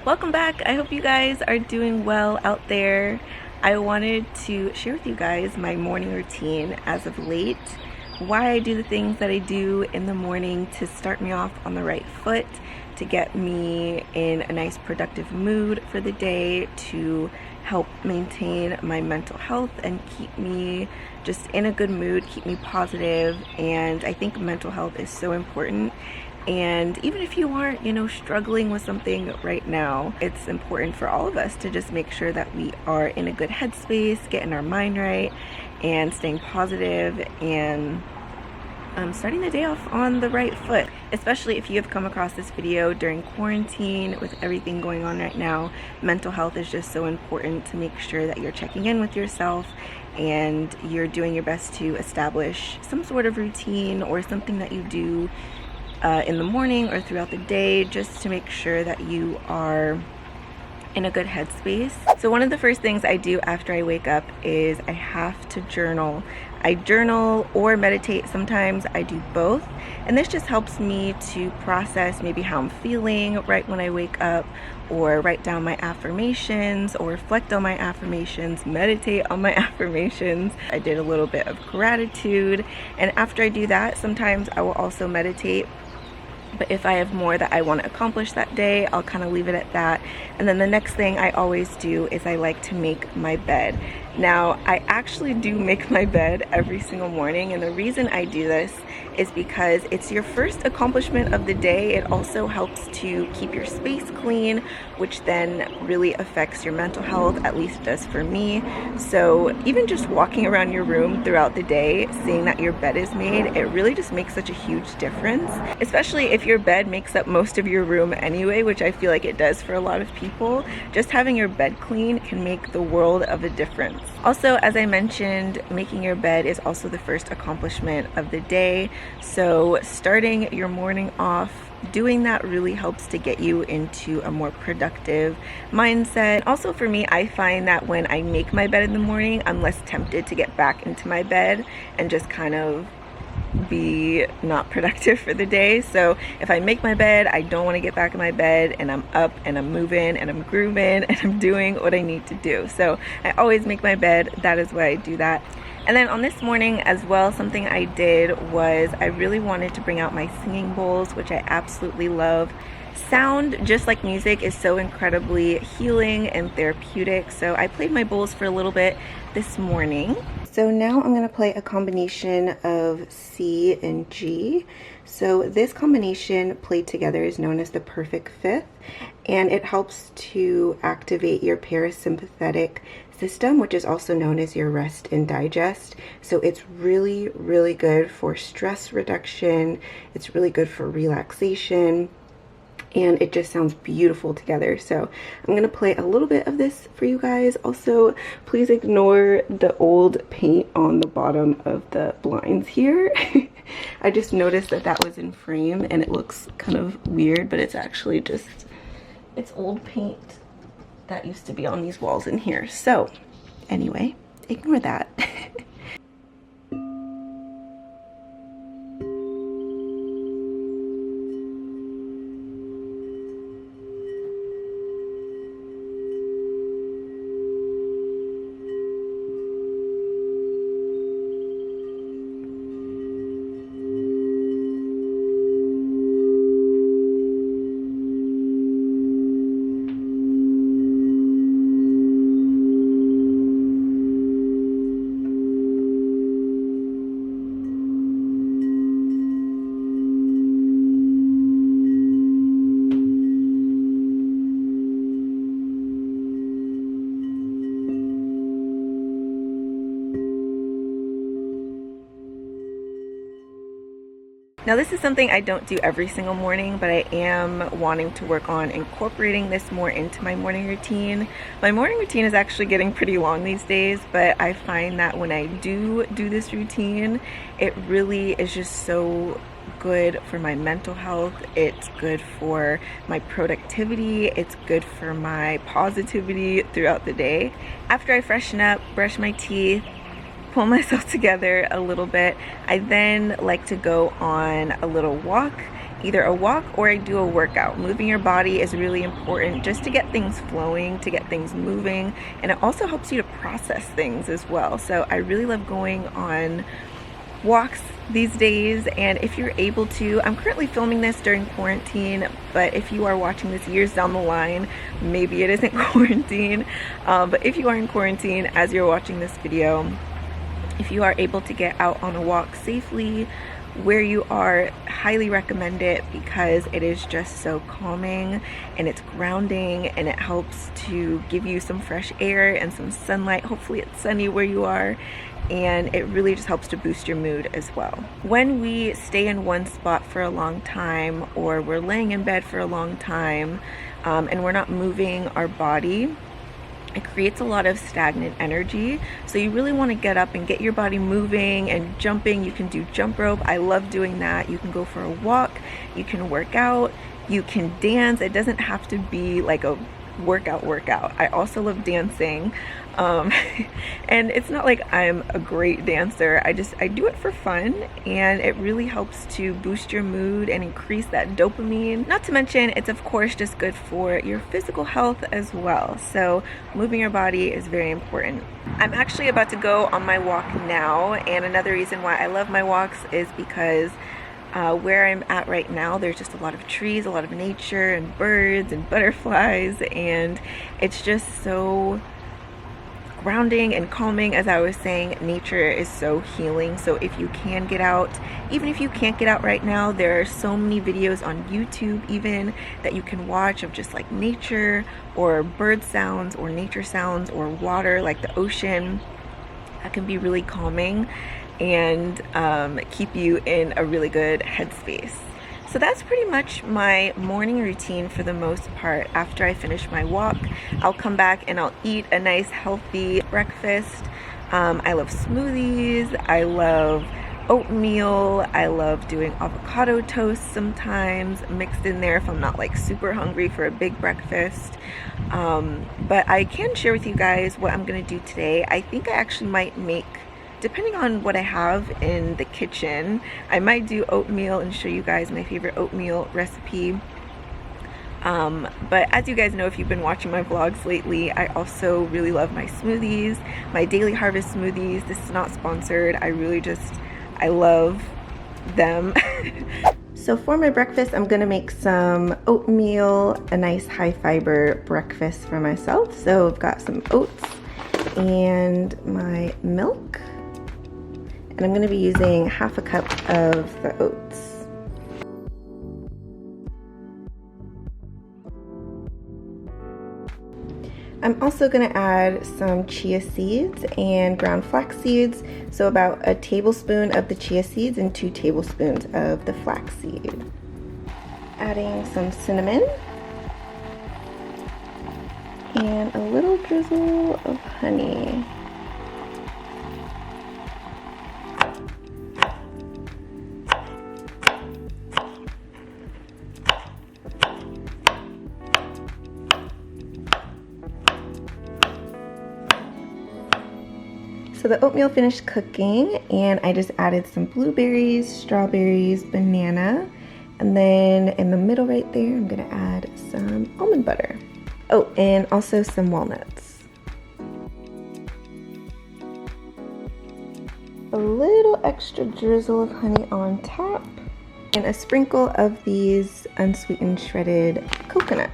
Welcome back. I hope you guys are doing well out there. I wanted to share with you guys my morning routine as of late, why I do the things that I do in the morning to start me off on the right foot, to get me in a nice productive mood for the day, to help maintain my mental health and keep me just in a good mood, keep me positive. And I think mental health is so important. And even if you aren't, struggling with something right now, it's important for all of us to just make sure that we are in a good headspace, getting our mind right, and staying positive and starting the day off on the right foot. Especially if you have come across this video during quarantine with everything going on right now, mental health is just so important to make sure that you're checking in with yourself and you're doing your best to establish some sort of routine or something that you do in the morning or throughout the day, just to make sure that you are in a good headspace. So one of the first things I do after I wake up is I have to journal. I journal or meditate. Sometimes I do both, and this just helps me to process maybe how I'm feeling right when I wake up, or write down my affirmations, or reflect on my affirmations, meditate on my affirmations. I did a little bit of gratitude, and after I do that, sometimes I will also meditate. But if I have more that I want to accomplish that day, I'll kind of leave it at that. And then the next thing I always do is I like to make my bed. Now, I actually do make my bed every single morning, and the reason I do this is because it's your first accomplishment of the day. It also helps to keep your space clean, which then really affects your mental health, at least it does for me. So even just walking around your room throughout the day, seeing that your bed is made, it really just makes such a huge difference, especially if your bed makes up most of your room anyway, which I feel like it does for a lot of people. Just having your bed clean can make the world of a difference. Also, as I mentioned, making your bed is also the first accomplishment of the day. So starting your morning off doing that really helps to get you into a more productive mindset. Also for me, I find that when I make my bed in the morning, I'm less tempted to get back into my bed and just kind of be not productive for the day. So if I make my bed, I don't want to get back in my bed, and I'm up and I'm moving and I'm grooving and I'm doing what I need to do. So I always make my bed. That is why I do that. And then on this morning as well, something I did was I really wanted to bring out my singing bowls, which I absolutely love. Sound, just like music, is so incredibly healing and therapeutic. So I played my bowls for a little bit this morning. So now I'm going to play a combination of C and G. So this combination played together is known as the perfect fifth, and it helps to activate your parasympathetic system, which is also known as your rest and digest. So it's really, really good for stress reduction. It's really good for relaxation. And it just sounds beautiful together. So I'm gonna play a little bit of this for you guys. Also, please ignore the old paint on the bottom of the blinds here. I just noticed that that was in frame and it looks kind of weird, but it's actually just, it's old paint that used to be on these walls in here. So anyway, ignore that. Now this is something I don't do every single morning, but I am wanting to work on incorporating this more into my morning routine. My morning routine is actually getting pretty long these days, but I find that when I do this routine, it really is just so good for my mental health. It's good for my productivity. It's good for my positivity throughout the day. After I freshen up, brush my teeth, pull myself together a little bit, I then like to go on a little walk either a walk or I do a workout. Moving your body is really important just to get things flowing, to get things moving, and it also helps you to process things as well. So I really love going on walks these days, and if you're able to, I'm currently filming this during quarantine, but if you are watching this years down the line, maybe it isn't quarantine, but if you are in quarantine as you're watching this video, if you are able to get out on a walk safely where you are, highly recommend it because it is just so calming and it's grounding, and it helps to give you some fresh air and some sunlight. Hopefully it's sunny where you are, and it really just helps to boost your mood as well. When we stay in one spot for a long time, or we're laying in bed for a long time, and we're not moving our body, it creates a lot of stagnant energy. So you really want to get up and get your body moving and jumping. You can do jump rope. I love doing that. You can go for a walk, you can work out, you can dance. It doesn't have to be like a workout. I also love dancing, and it's not like I'm a great dancer. I do it for fun, and it really helps to boost your mood and increase that dopamine. Not to mention, it's of course just good for your physical health as well. So moving your body is very important. I'm actually about to go on my walk now, and another reason why I love my walks is because where I'm at right now, there's just a lot of trees, a lot of nature and birds and butterflies, and it's just so grounding and calming. As I was saying, nature is so healing. So if you can get out, even if you can't get out right now, there are so many videos on YouTube even that you can watch of just like nature or bird sounds or nature sounds or water like the ocean. That can be really calming and keep you in a really good headspace. So that's pretty much my morning routine for the most part. After I finish my walk, I'll come back and I'll eat a nice healthy breakfast. I love smoothies, I love oatmeal, I love doing avocado toast sometimes mixed in there if I'm not like super hungry for a big breakfast. But I can share with you guys what I'm gonna do today. I think I actually might make, depending on what I have in the kitchen, I might do oatmeal and show you guys my favorite oatmeal recipe. But as you guys know, if you've been watching my vlogs lately, I also really love my smoothies, my Daily Harvest smoothies. This is not sponsored. I love them. So for my breakfast, I'm gonna make some oatmeal, a nice high fiber breakfast for myself. So I've got some oats and my milk. And I'm going to be using half a cup of the oats. I'm also going to add some chia seeds and ground flax seeds. So about a tablespoon of the chia seeds and 2 tablespoons of the flax seed. Adding some cinnamon and a little drizzle of honey. So the oatmeal finished cooking, and I just added some blueberries, strawberries, banana, and then in the middle right there, I'm gonna add some almond butter. Oh, and also some walnuts. A little extra drizzle of honey on top, and a sprinkle of these unsweetened shredded coconut.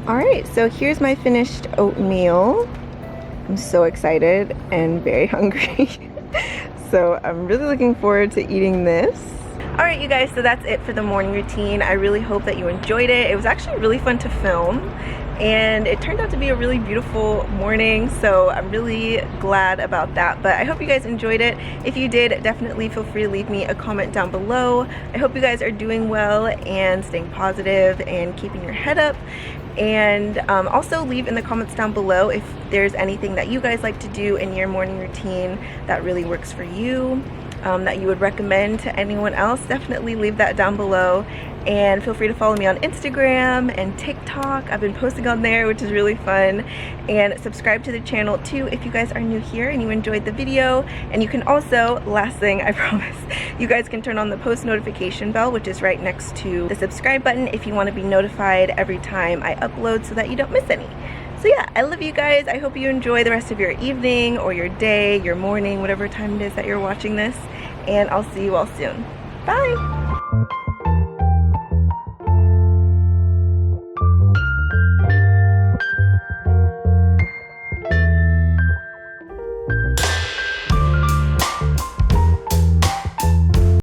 Alright, so here's my finished oatmeal. I'm so excited and very hungry. So I'm really looking forward to eating this. Alright you guys, so that's it for the morning routine. I really hope that you enjoyed it. It was actually really fun to film, and it turned out to be a really beautiful morning, so I'm really glad about that. But I hope you guys enjoyed it. If you did, definitely feel free to leave me a comment down below. I hope you guys are doing well and staying positive and keeping your head up. And also leave in the comments down below if there's anything that you guys like to do in your morning routine that really works for you, that you would recommend to anyone else. Definitely leave that down below. And feel free to follow me on Instagram and TikTok. I've been posting on there, which is really fun. And subscribe to the channel too if you guys are new here and you enjoyed the video. And you can also, last thing I promise, you guys can turn on the post notification bell, which is right next to the subscribe button, if you want to be notified every time I upload so that you don't miss any. So yeah, I love you guys. I hope you enjoy the rest of your evening or your day, your morning, whatever time it is that you're watching this. And I'll see you all soon. Bye!